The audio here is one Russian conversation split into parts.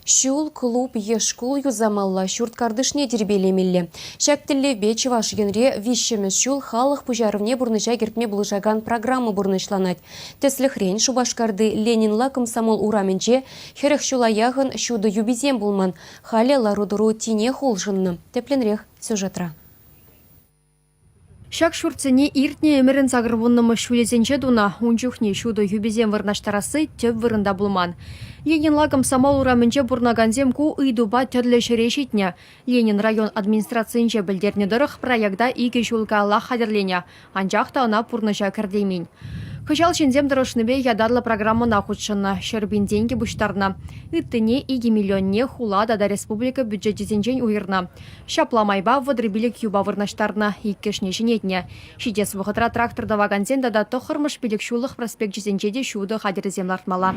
Шул клуб ешкул юзамалла шурт кардышне дербелемелле. Шактілі бечеваш генре вишемес шул халық пужарывне бурныша кертме булышаган программа бурнышланать. Тесліхрен Шубашкарды Ленинла комсомол ураменче херек шулаягын шуды юбизем булман. Халя ларудыру тине холжынны. Тепленрех сюжетра. Шак шурцене иртне эмерен загрывуннымы шулезенче дуна, унчухне шуды юбизем вырнаштарасы төп вырында булман. Ленинла комсомол ураменче бурнаганзем ку ыйдуба төрле шерешитне. Ленин район администрациянче білдерне дырых проекта ике шулка алла хадерлене, анчахта она пурныша кірдеймин. Хыжал шензем дырышныбе ядарлы программа нахудшынна, шербин деньги буштарна. Иттыне 2 миллионне хулада да республика бюджетизенчен уйырна. Шапламайба вадрыбилик юба вырнаштарна, иккешне женетне. Шидес вғытра тракторда ваганзен да тохырмыш билик шулых проспект жезенчеде шуды хадерзем лартмала.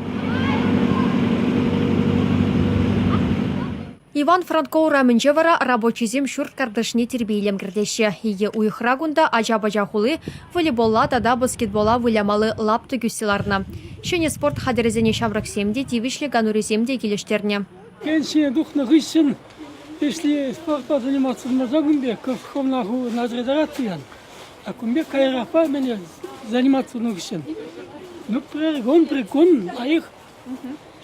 Иван Франко ураменче вара рабочий зем шурт кардышне тербейлем кірдеші. Иге уйхрагунда ажа-бажа хулы, волейболла да баскетбола вылямалы лапты күстеларна. Шене спорт хадерезене шаврак семде, тивишле ганури семде келештерне. Пенсия духна гыщен, если спортом заниматься на загумбе, как в на федерацию, а кумбе кайрафа меня заниматься на гыщен. Ну, прикон, а их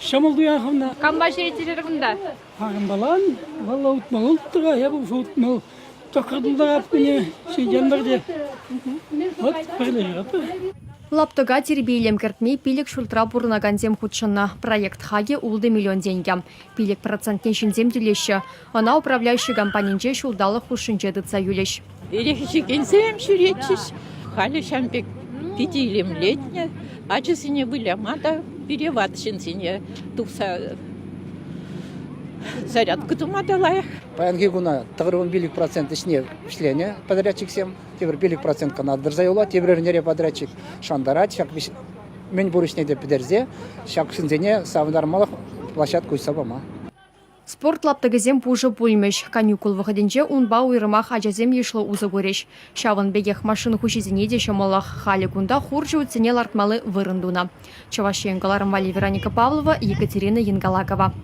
Шамалдуяховна. Камбаши терергунда. Армбалан, вала утмал утра, я был утмал. Токардулдар апне, сидяндарде. Вот прилежат. Лаптыга тербейлем кертмей пилик шультра бурнаганзем худшына. Проект хаги улды миллион деньги. Пилик процентне шинзем делеща. Она управляющий компанинче шулдалы хушинче дыца юлещ. Ирехичи кенсем шуретчиш. Хали шампик 5-летне. Ачысыне вылямада. Переватшинсине тупса зарядку тумадалая. Паянги гуна тагырын билик процент ишне ишлене подрядчик сем, тевер билик процент канадыр зайола, тевер нере подрядчик шандарат, шак мен бурышне де педерзе, шак шинзене савнармалых площадку сабама. Спорт лаптыгызем пужы пульмеш. Каникул выходенче унба уйрымах ажазем ешло узы гореш. Шавын бегех машин хушизене де шамалах хали кунда хуржу цене лартмалы вырындуна. Чавашенгаларым Вали Вероника Павлова, Екатерина Янгалакова.